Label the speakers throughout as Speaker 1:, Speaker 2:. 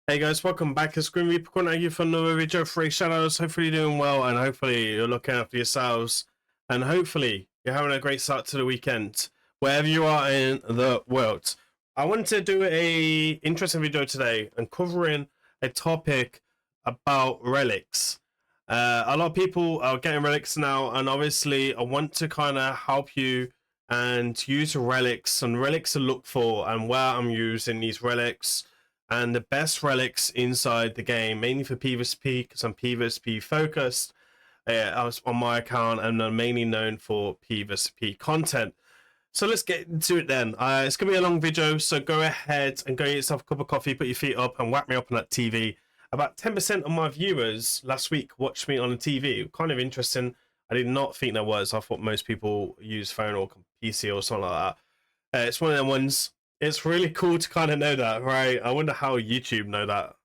Speaker 1: Hey guys, welcome back. It's Grimreaper calling at you for another video for Raidshadowlegends. Hopefully you're doing well and hopefully you're looking after yourselves and hopefully you're having a great start to the weekend wherever you are in the world. I wanted to do a interesting video today and covering a topic about relics. A lot of people are getting relics now, and obviously I want to kind of help you and use relics and relics to look for and where I'm using these relics and the best relics inside the game, mainly for PvP, because I'm PvP focused on my account, and I'm mainly known for PvP content. So let's get into it then. It's going to be a long video, so go ahead and go get yourself a cup of coffee, put your feet up, and whack me up on that TV. About 10% of my viewers last week watched me on the TV. Kind of interesting. I did not think there was. I thought most people use phone or PC or something like that. It's one of them ones. It's really cool to kind of know that, right? I wonder how YouTube know that.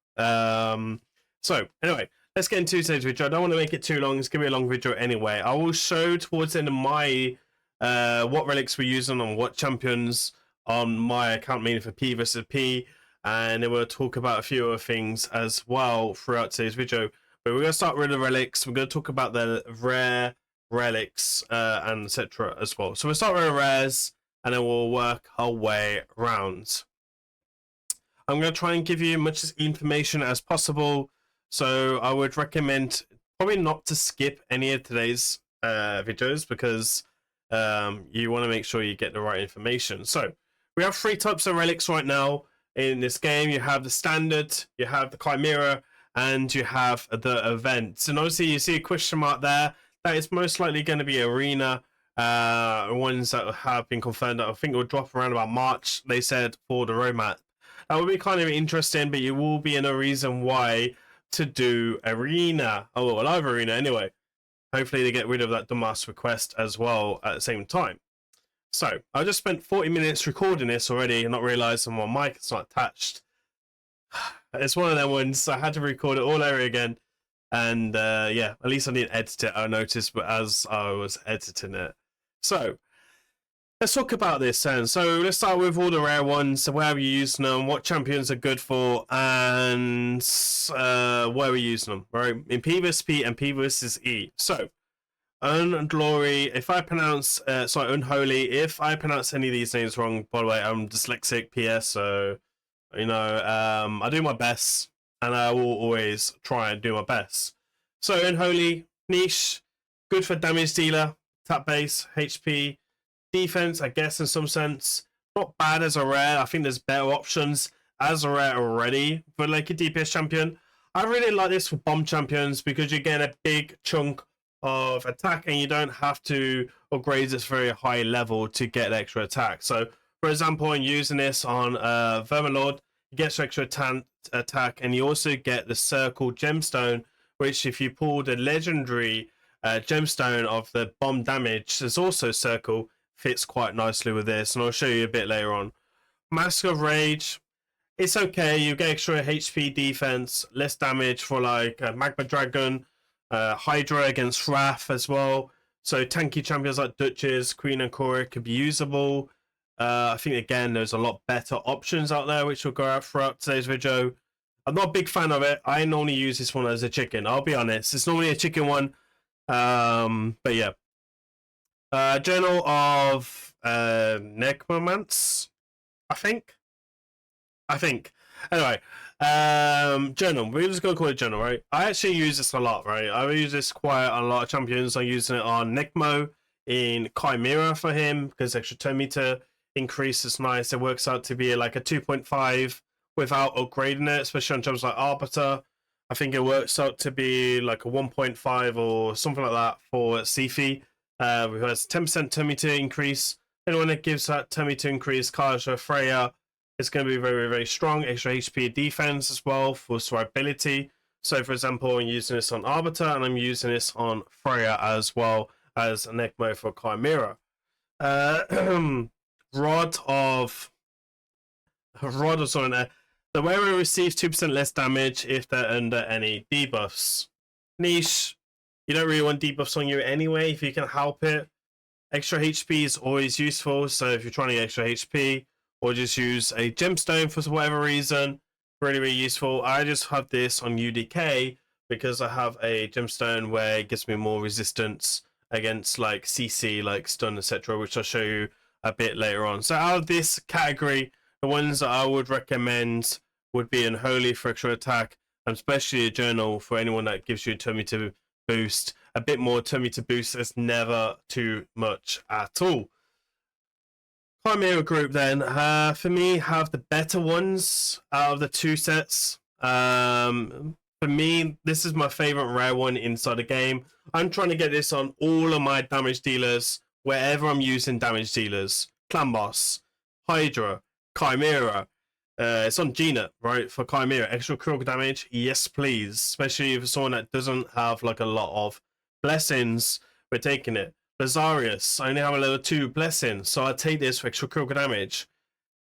Speaker 1: So anyway, let's get into today's video. I don't want to make it too long. It's gonna be a long video anyway. I will show towards the end of my what relics we're using on what champions on my account, mainly for PvP, and then we'll talk about a few other things as well throughout today's video. But we're gonna start with the relics. We're gonna talk about the rare relics and etc. as well. So we'll start with the rares, and then we'll work our way around. I'm going to try and give you as much information as possible, so I would recommend probably not to skip any of today's videos, because you want to make sure you get the right information. So we have 3 types of relics right now in this game. You have the standard, you have the Chimera, and you have the events. And obviously you see a question mark there. That is most likely going to be arena. Ones that have been confirmed that I think will drop around about March, they said, for the roadmap. That would be kind of interesting, but you will be in a reason why to do arena. Oh, well, live arena anyway. Hopefully they get rid of that dumbass request as well at the same time. So I just spent 40 minutes recording this already and not realizing my mic is not attached. It's one of them ones. I had to record it all over again. And yeah, at least I didn't edit it, I noticed, but as I was editing it. So let's talk about this then. So let's start with all the rare ones, where we're using them, what champions are good for, and where we're using them, right? In PvP and PvE. So Unglory, if I pronounce Unholy, if I pronounce any of these names wrong, by the way, I'm dyslexic, PS, so you know, I do my best and I will always try and do my best. So Unholy, niche, good for damage dealer, tap base, HP, defense, I guess in some sense. Not bad as a rare. I think there's better options as a rare already for like a DPS champion. I really like this for bomb champions because you get a big chunk of attack and you don't have to upgrade this very high level to get extra attack. So for example, in using this on Vermalord, you get extra attack, and you also get the circle gemstone, which if you pull the legendary gemstone of the bomb damage, there's also circle, fits quite nicely with this, and I'll show you a bit later on. Mask of Rage, it's okay, you get extra HP defense, less damage for like Magma Dragon, Hydra against Wrath as well. So tanky champions like Duchess, Queen and Cora could be usable. I think again there's a lot better options out there which will go out throughout today's video. I'm not a big fan of it. I normally use this one as a chicken, I'll be honest. It's normally a chicken one. But yeah. Journal of Necromance, I think. Anyway, journal. We're just gonna call it journal, right? I actually use this a lot, right? I use this quite on a lot of champions. I'm using it on Necmo in Chimera for him because extra turn meter increase is nice. It works out to be like a 2.5 without upgrading it, especially on jobs like Arbiter. I think it works out to be like a 1.5 or something like that for Sifi. It has 10% turn meter increase. Anyone that gives that turn meter increase, Kaja, Freya, it's going to be very, very strong. Extra HP defense as well for survivability. So, for example, I'm using this on Arbiter and I'm using this on Freya as well as a Necmo for Chimera. Rod of something. The wearer receives 2% less damage if they're under any debuffs. Niche, you don't really want debuffs on you anyway if you can help it. Extra HP is always useful, so if you're trying to get extra HP, or just use a gemstone for whatever reason, Really, really useful. I just have this on UDK because I have a gemstone where it gives me more resistance against like CC, like stun, etc., which I'll show you a bit later on. So out of this category, the ones that I would recommend would be Unholy for extra attack, and especially a journal for anyone that gives you a turn meter boost. A bit more turn meter boost is never too much at all. Chimera group then, for me, have the better ones out of the two sets. For me, this is my favorite rare one inside the game. I'm trying to get this on all of my damage dealers, wherever I'm using damage dealers. Clan Boss, Hydra, Chimera. It's on Gina, right, for Chimera. Extra critical damage, yes please. Especially if it's someone that doesn't have like a lot of blessings, we're taking it. Lazarius, I only have a level 2 blessing, so I take this for extra critical damage.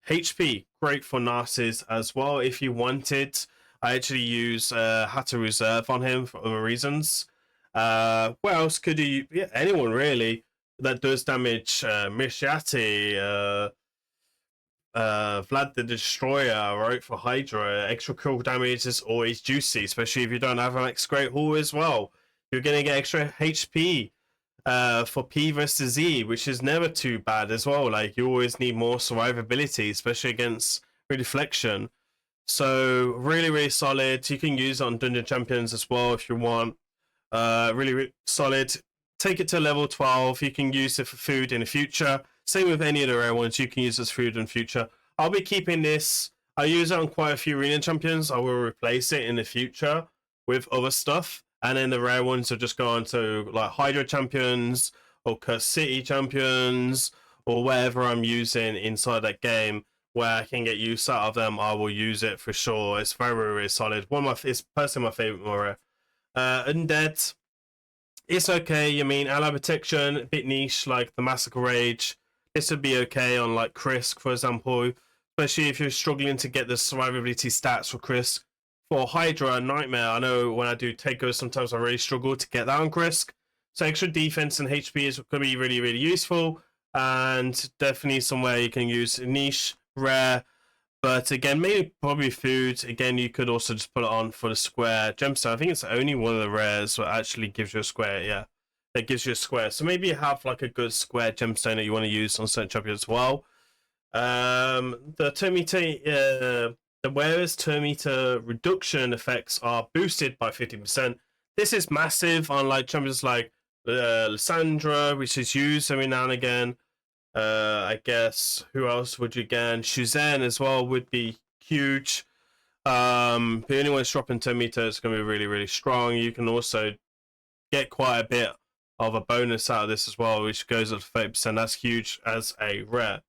Speaker 1: HP, great for Narcissus as well if you wanted. I actually use Hatter Reserve on him for other reasons. What else could you... Yeah, anyone really that does damage. Mishiati, Vlad the Destroyer, right, for Hydra. Extra critical damage is always juicy, especially if you don't have an X Great Hall as well. You're going to get extra HP. For P versus Z, which is never too bad as well. Like, you always need more survivability, especially against Reflection. So really, really solid. You can use it on Dungeon Champions as well if you want. Really, really solid. Take it to level 12. You can use it for food in the future. Same with any of the rare ones. You can use it as food in the future. I'll be keeping this. I use it on quite a few Arena Champions. I will replace it in the future with other stuff. And then the rare ones will just go on to like Hydra Champions or Curse City Champions or whatever I'm using inside that game where I can get use out of them. I will use it for sure. It's very, very solid. It's personally my favorite more rare. Undead, it's okay. I mean, ally protection, a bit niche like the Massacre Rage. This would be okay on like Krisk, for example, especially if you're struggling to get the survivability stats for Krisk. For Hydra Nightmare, I know when I do takeovers, sometimes I really struggle to get that on Krisk. So extra defense and HP is going to be really, really useful. And definitely somewhere you can use niche, rare. But again, maybe probably food. Again, you could also just put it on for the square gemstone. I think it's only one of the rares that actually gives you a square. Yeah, that gives you a square. So maybe you have like a good square gemstone that you want to use on certain champions as well. The Termite... The wearer's turn meter reduction effects are boosted by 50%. This is massive on like champions like Lysandra, which is used every now and again. I guess who else would you get? Shuzan as well would be huge. If anyone's dropping turn meter, it's going to be really, really strong. You can also get quite a bit of a bonus out of this as well, which goes up to 30%. That's huge as a rare.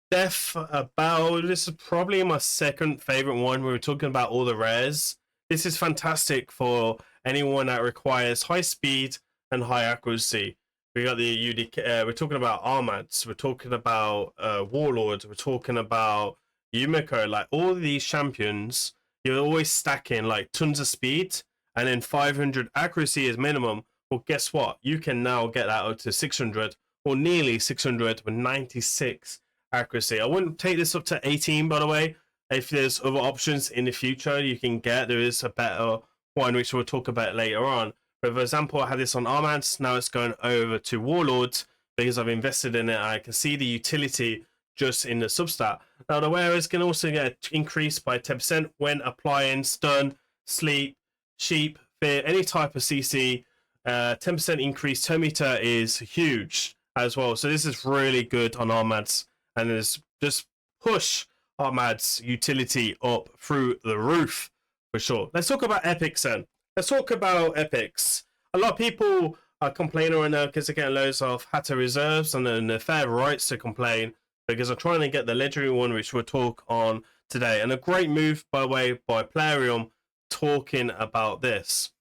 Speaker 1: Death Battle, this is probably my second favorite one. We were talking about all the rares. This is fantastic for anyone that requires high speed and high accuracy. We got the UDK, we're talking about Armads, we're talking about Warlords, we're talking about Yumiko. Like all of these champions, you're always stacking like tons of speed and then 500 accuracy is minimum. Well, guess what? You can now get that up to 600 or nearly 600 with 96 accuracy. I wouldn't take this up to 18, by the way. If there's other options in the future you can get, there is a better one which we'll talk about later on. But for example, I had this on Armads, now it's going over to Warlords because I've invested in it. I can see the utility just in the substat. Now the wearers can also get increased by 10% when applying stun, sleep, sheep, fear, any type of CC. 10% increased turn meter is huge as well. So this is really good on Armads. And there's just push Armad's utility up through the roof for sure. Let's talk about epics then. Let's talk about epics. A lot of people are complaining right now because they're getting loads of Hatter reserves and then they're fair rights to complain because I'm trying to get the legendary one, which we'll talk on today. And a great move, by the way, by Plarium talking about this.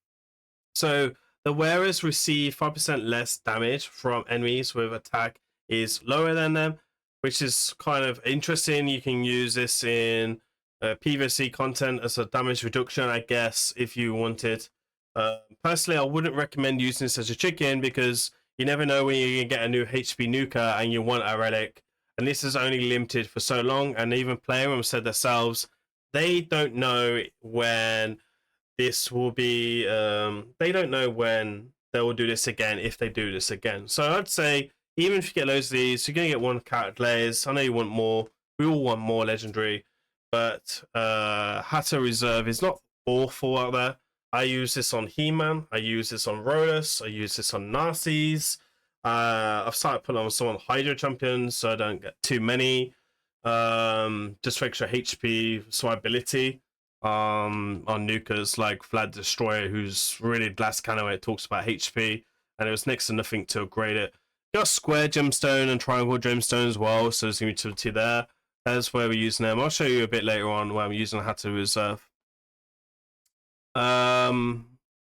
Speaker 1: So the wearers receive 5% less damage from enemies with attack is lower than them, which is kind of interesting. You can use this in PvC content as a damage reduction, I guess, if you wanted. Personally, I wouldn't recommend using this as a chicken because you never know when you're going to get a new HP nuker and you want a relic. And this is only limited for so long. And even Plarium said themselves, they don't know when this will be. They don't know when they will do this again if they do this again. So I'd say even if you get loads of these, you're gonna get one character layers. I know you want more. We all want more legendary, but Hatter Reserve is not awful out there. I use this on He-Man. I use this on Rodus. I use this on Narcies. I've started putting on some Hydra champions so I don't get too many. Just for extra HP survivability. On Nukas like Vlad Destroyer, who's really glass cannon when it talks about HP, and it was next to nothing to upgrade it. You got square gemstone and triangle gemstone as well, so there's utility there. That's where we're using them. I'll show you a bit later on where I'm using Hatter Reserve. I'm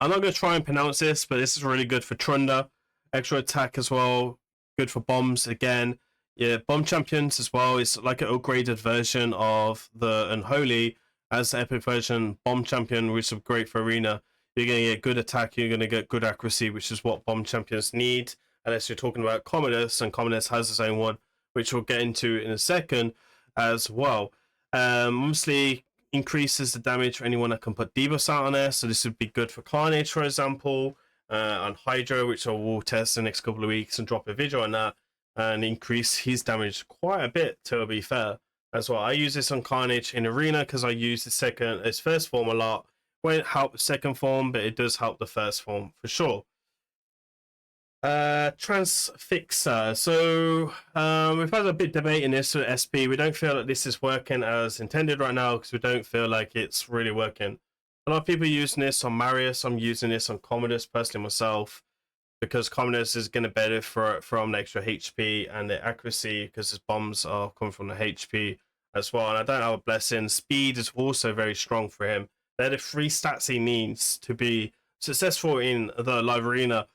Speaker 1: not going to try and pronounce this, but this is really good for Trunda. Extra attack as well. Good for bombs again. Yeah, bomb champions as well. It's like an upgraded version of the Unholy as the epic version bomb champion, which is great for arena. You're going to get good attack. You're going to get good accuracy, which is what bomb champions need. Unless you're talking about Commodus, and Commodus has its own one, which we'll get into in a second as well. Obviously, increases the damage for anyone that can put debuffs out on there. So this would be good for Carnage, for example, on Hydra, which I will test the next couple of weeks and drop a video on that and increase his damage quite a bit, to be fair, as well. I use this on Carnage in Arena because I use his first form a lot. Won't help the second form, but it does help the first form for sure. Transfixer. So we've had a bit debating this with SP. We don't feel that this is working as intended right now because we don't feel like it's really working. A lot of people are using this on Marius. I'm using this on Commodus personally myself because Commodus is going to benefit from the extra HP and the accuracy because his bombs are coming from the HP as well. And I don't have a blessing. Speed is also very strong for him. They're the 3 stats he needs to be successful in the live arena.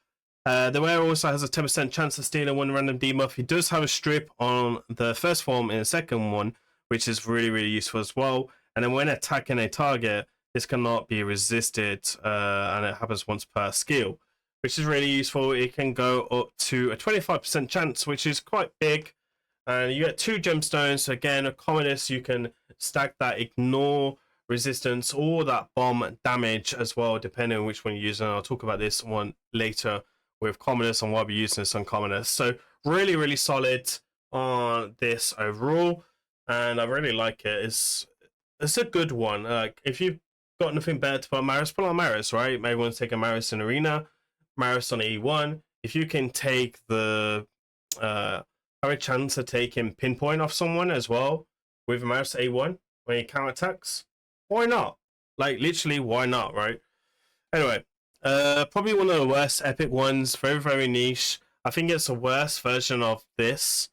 Speaker 1: The wearer also has a 10% chance of stealing 1 random debuff. He does have a strip on the first form in the second one, which is really, really useful as well. And then when attacking a target, this cannot be resisted, and it happens once per skill, which is really useful. It can go up to a 25% chance, which is quite big. And you get 2 gemstones. So again, a Commodus, you can stack that, ignore resistance or that bomb damage as well, depending on which one you're using. I'll talk about this one later with Commodus and why we're using this on Commodus. So really, really solid on this overall, and I really like it. It's a good one. Like if you've got nothing better to put on Marius, put on Marius, right? Maybe want to take a Marius in Arena, Marius on E1. If you can take the have a chance to take him pinpoint off someone as well with Marius A1 when he counterattacks, why not? Like literally, why not, right? Anyway. Probably one of the worst epic ones, very, very niche. I think it's the worst version of this,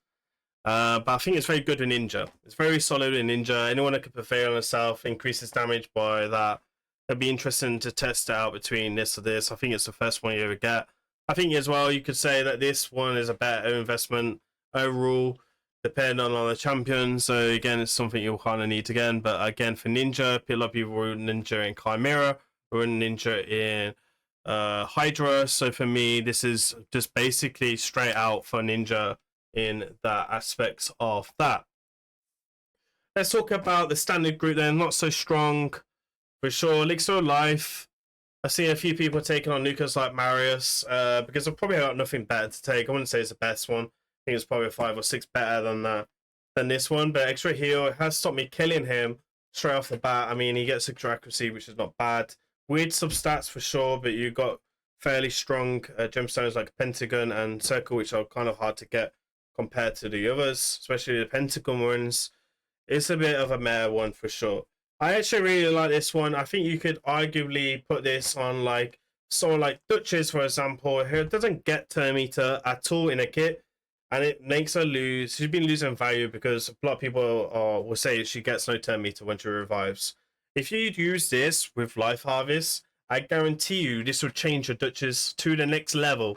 Speaker 1: but I think it's very good in Ninja. It's very solid in Ninja. Anyone that can prevail on itself, increases damage by that. It'd be interesting to test it out between this or this. I think it's the first one you ever get. I think as well, you could say that this one is a better investment overall, depending on the champion. So again, it's something you'll kind of need again. But again, for Ninja, a lot of people run Ninja in Chimera, run Ninja in Hydra. So for me, this is just basically straight out for Ninja in the aspects of that. Let's talk about the standard group then. Not so strong for sure. Elixir of Life. I've seen a few people taking on Nukas like Marius because I've probably got nothing better to take. I wouldn't say it's the best one. I think it's probably 5 or 6 better than this one. But extra heal, it has stopped me killing him straight off the bat. I mean, he gets extra accuracy, which is not bad. Weird substats for sure, but you got fairly strong gemstones like Pentagon and Circle, which are kind of hard to get compared to the others, especially the Pentagon ones. It's a bit of a meh one for sure. I actually really like this one. I think you could arguably put this on like someone like Duchess, for example, who doesn't get turn meter at all in a kit, and it makes her lose. She's been losing value because a lot of people will say she gets no turn meter when she revives. If you use this with Life Harvest, I guarantee you this will change your Duchess to the next level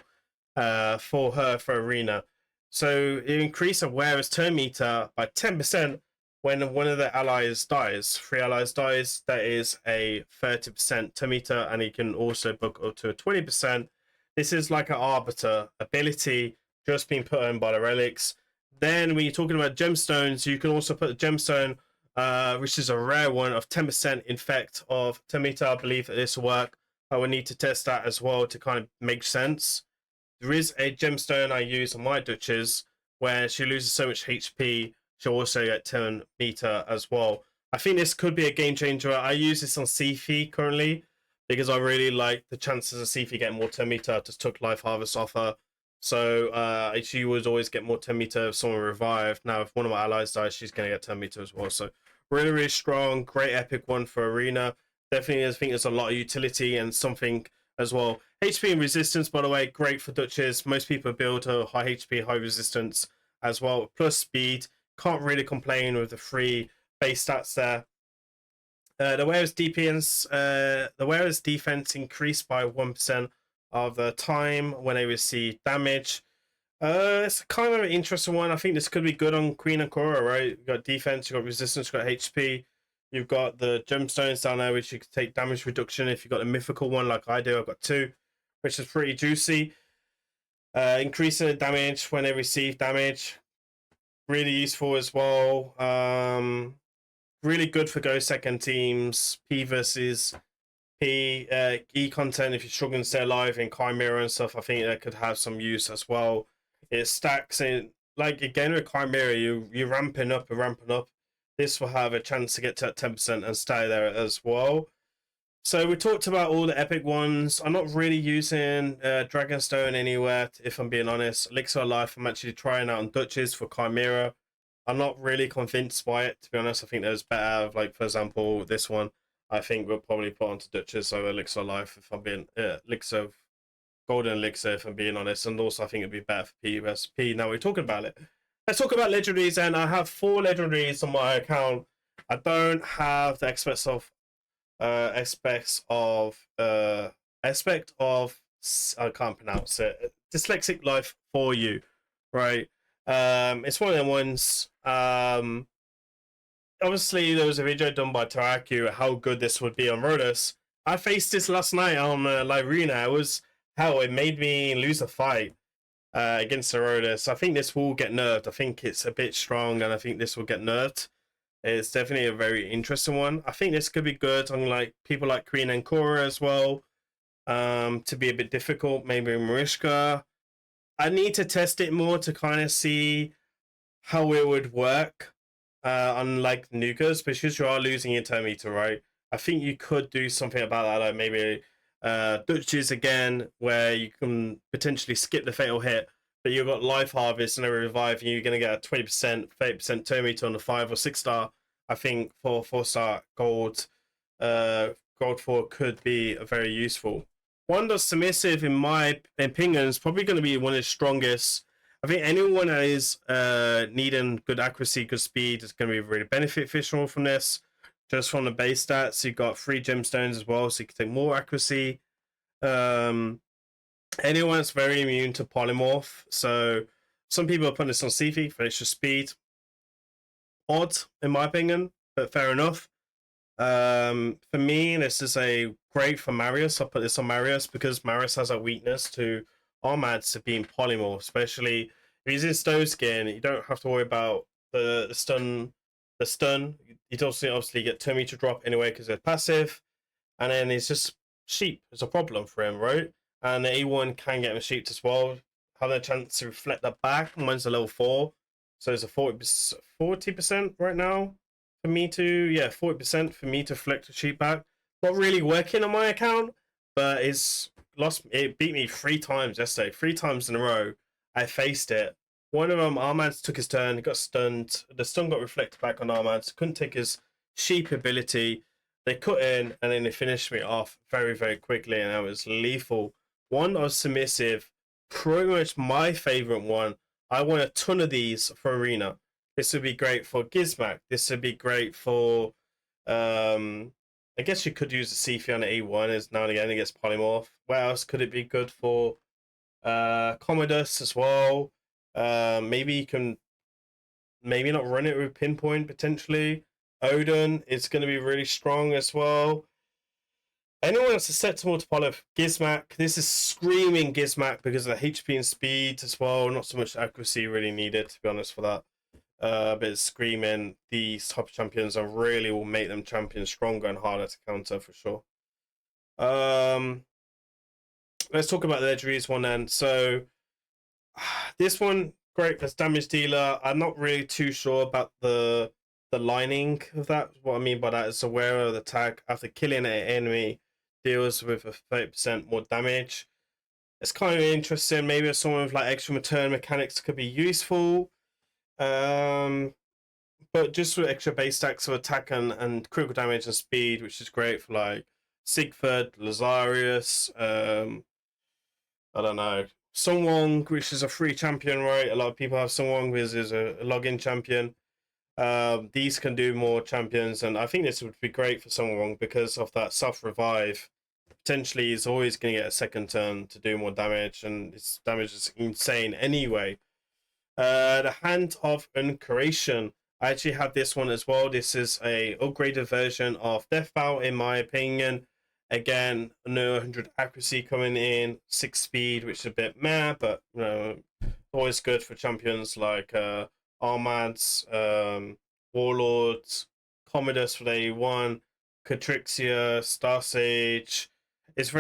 Speaker 1: for her for Arena. So it increases awareness turn meter by 10% when one of the allies dies. 3 allies dies, that is a 30% turn meter, and you can also book up to a 20%. This is like an Arbiter ability just being put on by the relics. Then when you're talking about gemstones, you can also put the gemstone which is a rare one of 10% infect of 10 meter. I believe that this will work. I would need to test that as well to kind of make sense. There is a gemstone I use on my Duchess where she loses so much HP, she'll also get 10 meter as well. I think this could be a game changer. I use this on Sifi currently because I really like the chances of Sifi getting more 10 meter. I just took Life Harvest off her. So she would always get more 10 meter if someone revived. Now, if one of my allies dies, she's going to get 10 meter as well. So really, really strong, great epic one for Arena. Definitely, I think there's a lot of utility and something as well. HP and resistance, by the way, great for Duchess. Most people build her high HP, high resistance as well. Plus speed. Can't really complain with the free base stats there. The wearer's defense increased by 1% of the time when they receive damage. It's kind of an interesting one. I think this could be good on Queen and Cora, right? You've got defense, you've got resistance, you've got HP. You've got the gemstones down there, which you can take damage reduction. If you've got a mythical one like I do, I've got 2, which is pretty juicy. Increasing the damage when they receive damage. Really useful as well. Really good for Go Second teams. P versus P. E content if you're struggling to stay alive in Chimera and stuff. I think that could have some use as well. It stacks in, like again with Chimera, you're ramping up and ramping up. This will have a chance to get to that 10% and stay there as well. So we talked about all the epic ones. I'm not really using Dragonstone anywhere, if I'm being honest. Elixir of Life, I'm actually trying out on Duchess for Chimera. I'm not really convinced by it, to be honest. I think there's better, like, for example, this one. I think we'll probably put onto Duchess over Elixir of Life, if I'm being... Elixir of Golden Elixir, if I'm being honest. And also, I think it'd be better for P versus P. Now we're talking about it. Let's talk about legendaries, and I have 4 legendaries on my account. I don't have the aspect of I can't pronounce it. Dyslexic Life for you, right? It's one of them ones. Obviously, there was a video done by Taraku how good this would be on Rhodos. I faced this last night on Lyrina. It was hell. It made me lose a fight. Against the Rhodos. I think this will get nerfed. I think it's a bit strong, and I think this will get nerfed. It's definitely a very interesting one. I think this could be good on like people like Queen and Cora as well. To be a bit difficult, maybe Marishka. I need to test it more to kind of see how it would work. Unlike Nukas, because you are losing your 10 meter, right? I think you could do something about that, like maybe Duchess again, where you can potentially skip the fatal hit, but you've got Life Harvest and a revive, and you're going to get a 20%, 30% turn meter on the 5 or 6 star. I think for 4-star gold, gold 4 could be very useful. One that's submissive, in my opinion, is probably going to be one of the strongest. I think anyone that is needing good accuracy, good speed is going to be really beneficial from this. Just from the base stats, you've got 3 gemstones as well, so you can take more accuracy. Anyone that's very immune to polymorph. So some people are putting this on Sifi for extra speed. Odd, in my opinion, but fair enough. For me, this is a great for Marius. I'll put this on Marius because Marius has a weakness to Armads to being polymorph, especially if he's in stone skin. You don't have to worry about the stun. The stun, you'd obviously get 2 meter drop anyway because they're passive, and then it's just sheep. It's a problem for him, right? And the A1 can get him sheep as well. Have a chance to reflect that back. Mine's a level 4, so it's a 40% right now for me to 40% for me to reflect the sheep back. Not really working on my account, but it beat me 3 times yesterday, 3 times in a row. I faced it. One of them, Armads took his turn, he got stunned. The stun got reflected back on Armads. Couldn't take his sheep ability. They cut in, and then they finished me off very, very quickly, and that was lethal. One was submissive, pretty much my favorite one. I want a ton of these for Arena. This would be great for Gizmak. This would be great for... I guess you could use the Sifi on the A1 as now and again against polymorph. What else could it be good for? Commodus as well. Maybe you can not run it with pinpoint potentially. Odin is going to be really strong as well. Anyone that's susceptible to polymorph, Gizmak. This is screaming Gizmak because of the HP and speed as well. Not so much accuracy really needed, to be honest, for that. a bit of screaming, these type of champions are really will make them champions stronger and harder to counter for sure. Let's talk about the legendaries one then. So this one, great as damage dealer. I'm not really too sure about the lining of that. What I mean by that is aware of the attack after killing an enemy deals with a 30% more damage. It's kind of interesting. Maybe if someone with like extra return mechanics could be useful. But just with extra base stacks of attack and critical damage and speed, which is great for like Sigford, Lazarus, I don't know, Song Wong, which is a free champion, right? A lot of people have Song Wong, which is a login champion. These can do more champions, and I think this would be great for Song Wong because of that self revive. Potentially, he's always going to get a second turn to do more damage, and his damage is insane anyway. The Hand of Uncuration. I actually have this one as well. This is a upgraded version of Death Bow, in my opinion. Again, no 100 accuracy coming in, 6 speed, which is a bit meh, but you know, always good for champions like Armads, Warlords, Commodus for the A1, Catrixia, Star Sage. It's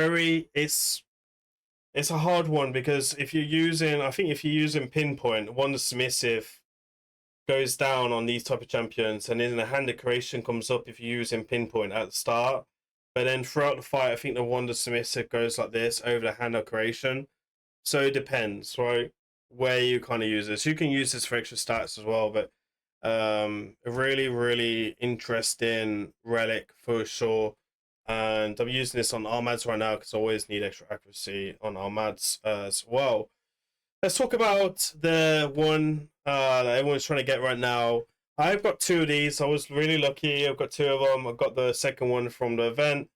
Speaker 1: a hard one because if you're using, I think if you're using Pinpoint, one submissive goes down on these type of champions, and then the hand of creation comes up if you're using Pinpoint at the start. But then throughout the fight, I think the Wonder Submissive goes like this over the hand of creation. So it depends, right? Where you kind of use this. You can use this for extra stats as well, but a really, really interesting relic for sure. And I'm using this on Armads right now because I always need extra accuracy on Armads as well. Let's talk about the one that everyone's trying to get right now. I've got 2 of these. I was really lucky. I've got 2 of them. I've got the second one from the event.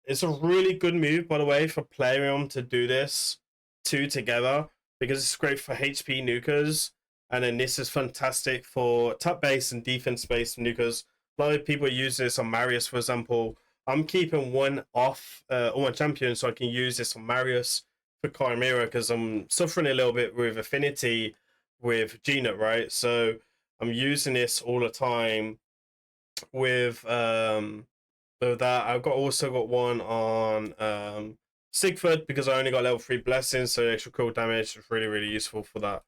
Speaker 1: It's a really good move, by the way, for Plarium to do this 2 together because it's great for HP nukers. And then this is fantastic for top base and defense base nukers. A lot of people use this on Marius, for example. I'm keeping one off on my champion so I can use this on Marius for Chimera because I'm suffering a little bit with affinity with Gnet, right? So I'm using this all the time with that. I've also got one on Sigford because I only got level 3 blessings, so extra cool damage is really, really useful for that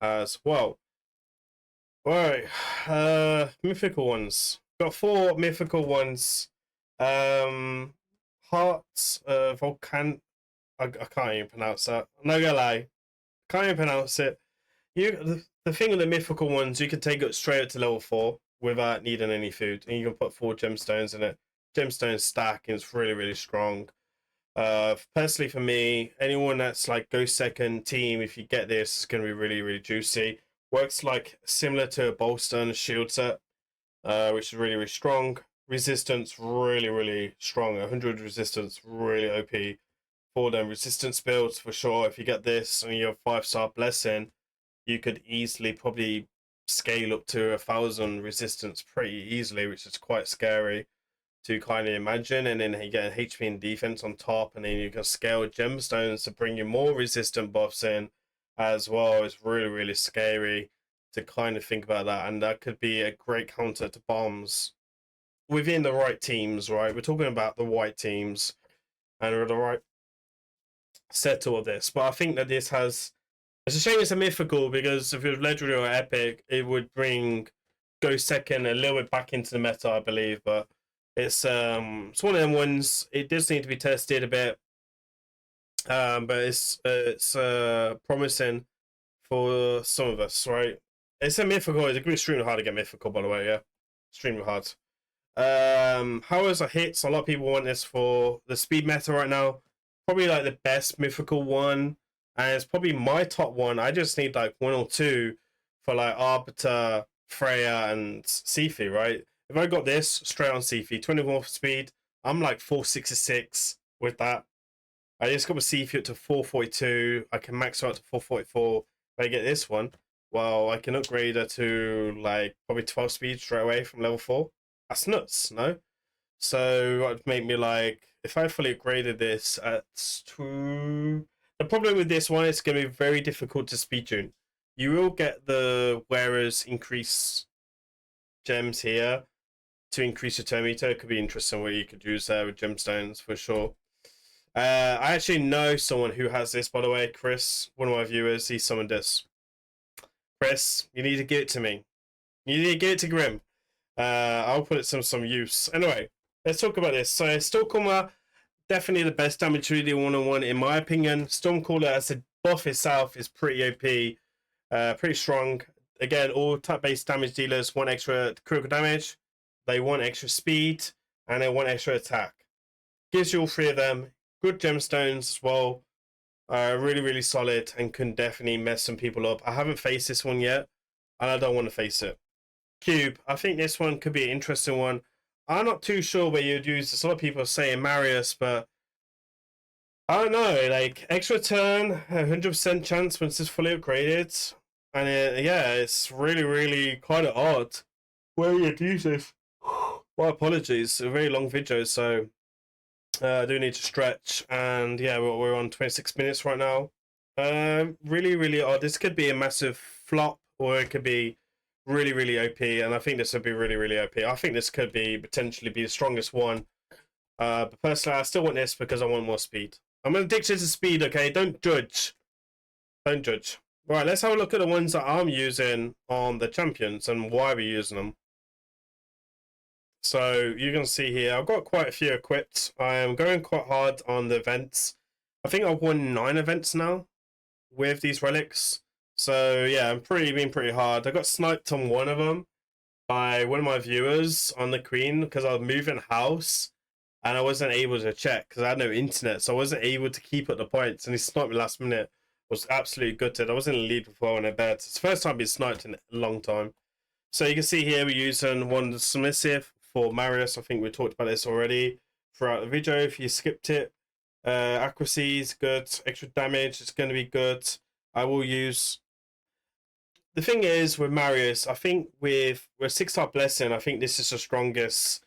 Speaker 1: as well. Alright, mythical ones. Got 4 mythical ones. Hearts, Volcan. I can't even pronounce that. I'm not gonna lie, can't even pronounce it. The thing with the mythical ones, you can take it straight up to level 4 without needing any food, and you can put 4 gemstones in it. Gemstone stack is really, really strong. Personally for me, anyone that's like go second team, if you get this, it's gonna be really, really juicy. Works like similar to a bolster and a shield set, which is really, really strong. Resistance, really, really strong. 100 resistance, really OP for them. Resistance builds for sure. If you get this and you have 5-star blessing, you could easily probably scale up to 1,000 resistance pretty easily, which is quite scary to kind of imagine. And then you get an HP and defense on top, and then you can scale gemstones to bring you more resistant buffs in as well. It's really, really scary to kind of think about that, and that could be a great counter to bombs within the right teams, right? We're talking about the white teams and the right setup of this, but I think that this has. It's a shame it's a mythical because if it was legendary or epic, it would bring Go Second a little bit back into the meta, I believe. But it's one of them ones. It does need to be tested a bit, but it's promising for some of us, right? It's a mythical. It's extremely hard to get mythical, by the way. Yeah, extremely hard. How is it hits? A lot of people want this for the speed meta right now. Probably like the best mythical one, and it's probably my top one. I just need like 1 or 2 for like Arbiter, Freya, and Sifi, right? If I got this straight on Sifi, 24 speed, I'm like 466 with that. I just got my Sifi up to 442. I can max her out to 444. If I get this one, well, I can upgrade her to like probably 12 speed straight away from level 4. That's nuts, no? So that would make me like, if I fully upgraded this at 2. The problem with this one is going to be very difficult to speed tune. You will get the wearers increase gems here to increase your turn meter. It could be interesting what you could use there with gemstones for sure. I actually know someone who has this, by the way, Chris, one of my viewers. He summoned this. Chris, you need to give it to me. You need to give it to Grim. I'll put it some use. Anyway, let's talk about this. So Stormcaller, definitely the best damage really one-on-one in my opinion. Stormcaller as a buff itself is pretty OP, pretty strong. Again, all type-based damage dealers want extra critical damage, they want extra speed, and they want extra attack. Gives you all three of them. Good gemstones as well. Really solid and can definitely mess some people up. I haven't faced this one yet, and I don't want to face it. Cube, I think this one could be an interesting one. I'm not too sure where you'd use this. A lot of people are saying Marius, but I don't know. Like extra turn, 100% chance once it's fully upgraded, and yeah, it's really kind of odd where you'd use this. My apologies, it's a very long video, so I do need to stretch. And yeah, we're on 26 minutes right now. Really odd. This could be a massive flop, or it could be really OP, and I think this would be really OP. I think this could be potentially be the strongest one. But personally, I still want this because I want more speed. I'm addicted to speed, okay? Don't judge. Don't judge. Right, let's have a look at the ones that I'm using on the champions and why we're using them. So you can see here, I've got quite a few equipped. I am going quite hard on the events. I think I've won 9 events now with these relics. So yeah, I'm being pretty hard. I got sniped on one of them by one of my viewers on the Queen because I was moving house and I wasn't able to check because I had no internet, so I wasn't able to keep up the points. And he sniped me last minute. I was absolutely gutted. I was in the lead before I went to bed. It's the first time being sniped in a long time. So you can see here we're using one submissive for Marius. I think we talked about this already throughout the video. If you skipped it, accuracy is good. Extra damage is going to be good. I will use. The thing is with Marius, I think with 6-star blessing, I think this is the strongest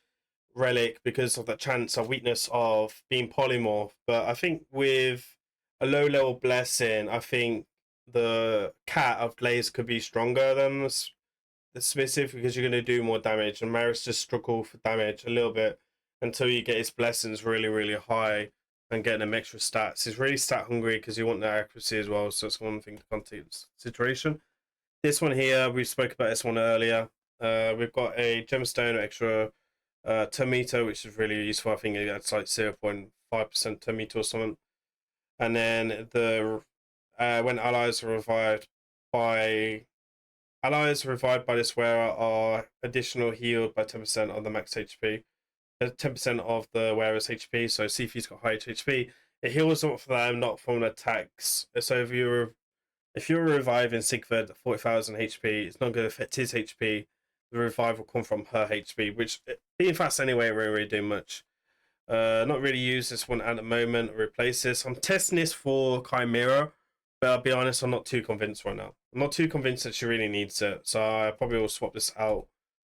Speaker 1: relic because of that chance of weakness of being polymorph. But I think with a low level blessing, I think the cat of Glaze could be stronger than the submissive because you're going to do more damage, and Marius just struggle for damage a little bit until you get his blessings really high and getting them extra stats. He's really stat hungry because you want the accuracy as well, so it's one thing to come to consideration. This one here, we spoke about this one earlier. We've got a gemstone extra turn meter, which is really useful. I think it's like 0.5% turn meter or something. And then the when allies are revived by this wearer are additional healed by 10% of the max HP. 10% of the wearer's HP. So see if he's got high HP. It heals them for them, not from attacks. So if you're reviving Sigford at 40,000 HP, it's not going to affect his HP. The revive will come from her HP, which being fast anyway, won't really do much. Not really use this one at the moment or replace this. I'm testing this for Chimera, but I'll be honest, I'm not too convinced right now. I'm not too convinced that she really needs it, so I probably will swap this out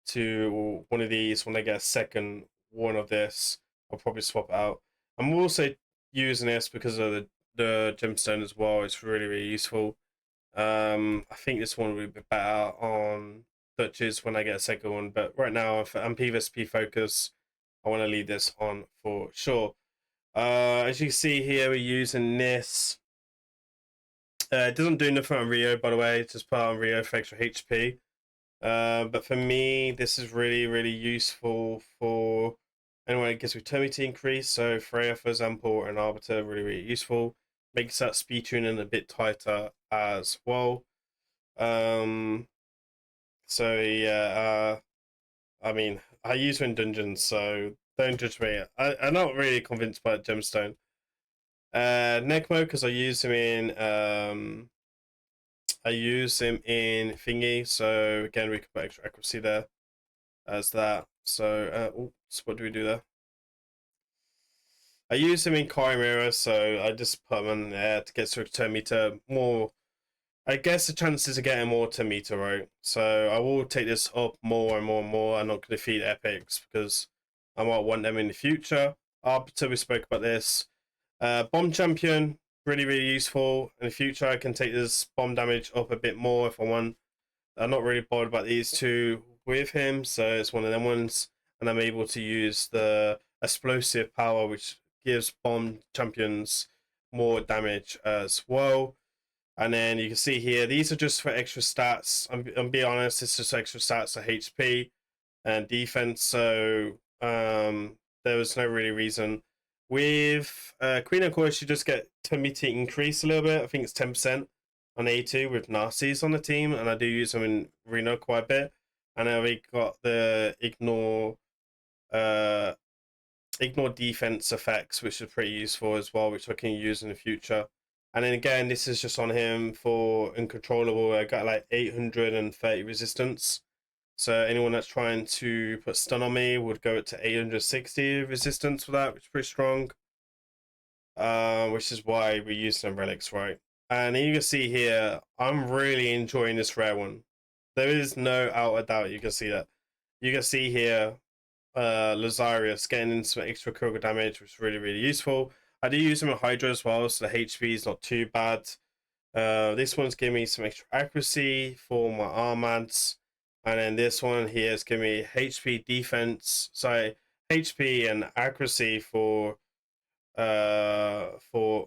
Speaker 1: to one of these when I get a second one of this. I'll probably swap it out. I'm also using this because of the gemstone as well. It's really useful. I think this one will be better on Dutches when I get a second one, but right now I'm PvP focus. I want to leave this on for sure. As you can see here, we're using this. It doesn't do nothing on Rio, by the way. It's just put on Rio for extra HP. But for me, this is really useful for anyone that gives me turn meter increase. So Freya, for example, and Arbiter, really useful. Makes that speed tuning a bit tighter as well. So yeah, I mean, I use them in dungeons, so don't judge me. I'm not really convinced by gemstone. Necmo, because I use him in thingy, so again we can put extra accuracy there as that. So so what do we do there? I use him in Chimera, so I just put him in there to get to turn meter more. I guess the chances of getting more turn meter, right? So I will take this up more and more. I'm not going to feed epics because I might want them in the future. Arbiter, we spoke about this. Bomb champion, really, really useful. In the future, I can take this bomb damage up a bit more if I want. I'm not really bothered about these two with him, so it's one of them ones. And I'm able to use the explosive power, which gives bomb champions more damage as well. And then you can see here, these are just for extra stats. I'm being honest, it's just extra stats for HP and defense. So there was no really reason. With Queen, of course, you just get committee increase a little bit. I think it's 10% on A2 with Narcies on the team, and I do use them in Reno quite a bit. And then we got the ignore defense effects, which is pretty useful as well, which I can use in the future. And then again, this is just on him for uncontrollable. I got like 830 resistance. So anyone that's trying to put stun on me would go to 860 resistance for that, which is pretty strong. Which is why we use some relics, right? And you can see here, I'm really enjoying this rare one. There is no out of doubt. You can see that. You can see here, Lazarius getting in some extra critical damage, which is really, really useful. I do use them in Hydra as well, so the HP is not too bad. This one's giving me some extra accuracy for my armads. And then this one here is giving me HP defense, sorry, HP and accuracy for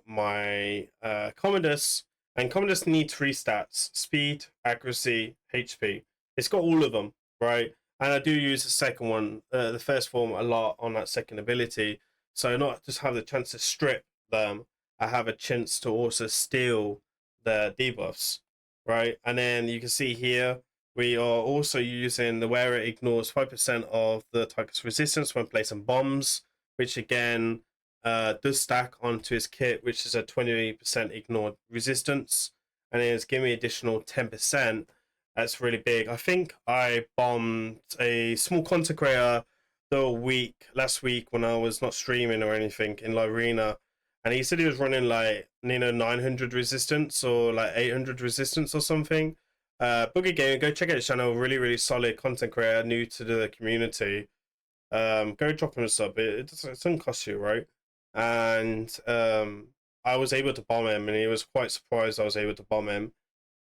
Speaker 1: my Commodus. And Commodus need 3 stats: speed, accuracy, HP. It's got all of them, right? And I do use the second one, the first form, a lot on that second ability. So not just have the chance to strip them, I have a chance to also steal the debuffs, right? And then you can see here, we are also using the wearer ignores 5% of the target's resistance when placing bombs, which again does stack onto his kit, which is a 20% ignored resistance. And then it's giving me additional 10%. That's really big. I think I bombed a small content creator last week when I was not streaming or anything in La Arena, and he said he was running like 900 resistance or like 800 resistance or something. Boogie Gaming, go check out his channel. Really, really solid content creator, new to the community. Go drop him a sub. It doesn't cost you, right? And I was able to bomb him, and he was quite surprised I was able to bomb him,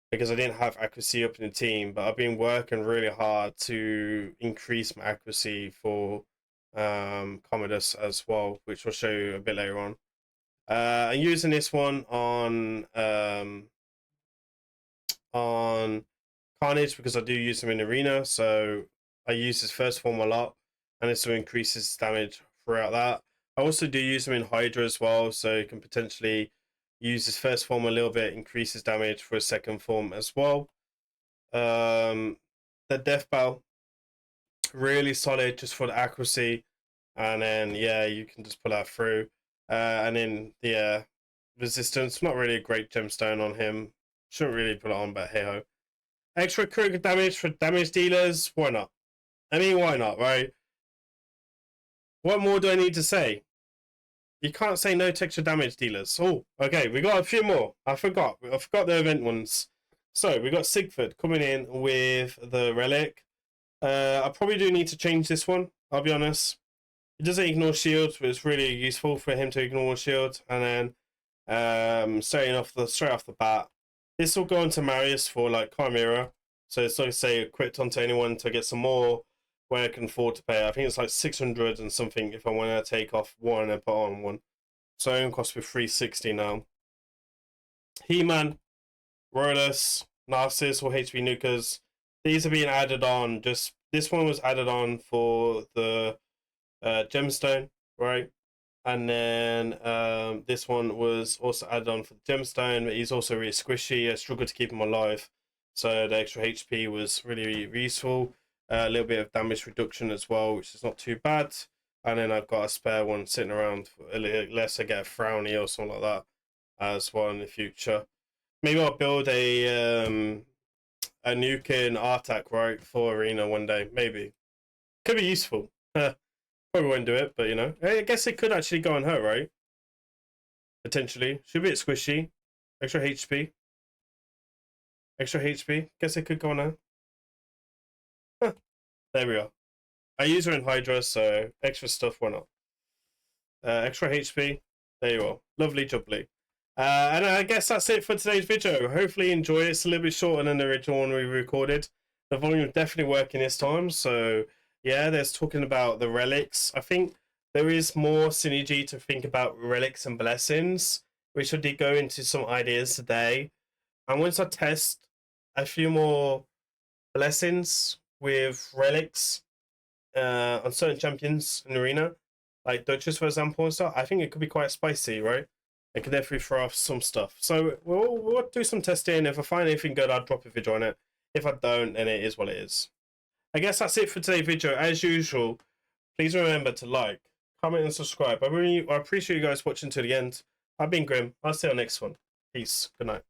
Speaker 1: because I didn't have accuracy up in the team, but I've been working really hard to increase my accuracy for Commodus as well, which I'll show you a bit later on. I'm using this one on Carnage because I do use him in Arena, so I use his first form a lot, and this will increase his damage throughout that. I also do use him in Hydra as well, so you can potentially use his first form a little bit, increase his damage for his second form as well. The Death Bow, really solid just for the accuracy, and then yeah, you can just pull that through. And then the resistance, not really a great gemstone on him. Shouldn't really put it on, but hey ho. Extra critical damage for damage dealers, why not? I mean, why not, right? What more do I need to say? You can't say no to extra damage dealers. Oh, okay, we got a few more. I forgot the event ones. So we got Sigford coming in with the relic. I probably do need to change this one, I'll be honest. It doesn't ignore shields, but it's really useful for him to ignore shields. And then straight off the bat, this will go into Marius for like Chimera. So it's like say equipped onto anyone to get some more when I can afford to pay. I think it's like 600 and something if I want to take off one and put on one. So it costs me 360 now. He-Man, Rolus, Narcissus or HP Nukers. These are being added on. Just this one was added on for the gemstone, right? And then this one was also added on for the gemstone, but he's also really squishy. I struggled to keep him alive, so the extra HP was really, really useful. A little bit of damage reduction as well, which is not too bad. And then I've got a spare one sitting around unless I get a frowny or something like that as well in the future. Maybe I'll build a nuking Artak, right, for Arena one day. Maybe. Could be useful. Probably won't do it, but you know. I guess it could actually go on her, right? Potentially. Should be a bit squishy. Extra HP. Extra HP. Guess it could go on her. Huh. There we are. I use her in Hydra, so extra stuff, why not? Extra HP. There you are. Lovely jubbly. And I guess that's it for today's video. Hopefully you enjoy it. It's a little bit shorter than the original one we recorded. The volume is definitely working this time. So yeah, there's talking about the relics. I think there is more synergy to think about relics and blessings. We should go into some ideas today. And once I test a few more blessings with relics on certain champions in the arena, like Duchess, for example, and stuff, I think it could be quite spicy, right? It can definitely throw off some stuff. So we'll do some testing. If I find anything good, I'll drop a video on it. If I don't, then it is what it is. I guess that's it for today's video. As usual, please remember to like, comment, and subscribe. I appreciate you guys watching to the end. I've been Grim. I'll see you on the next one. Peace. Good night.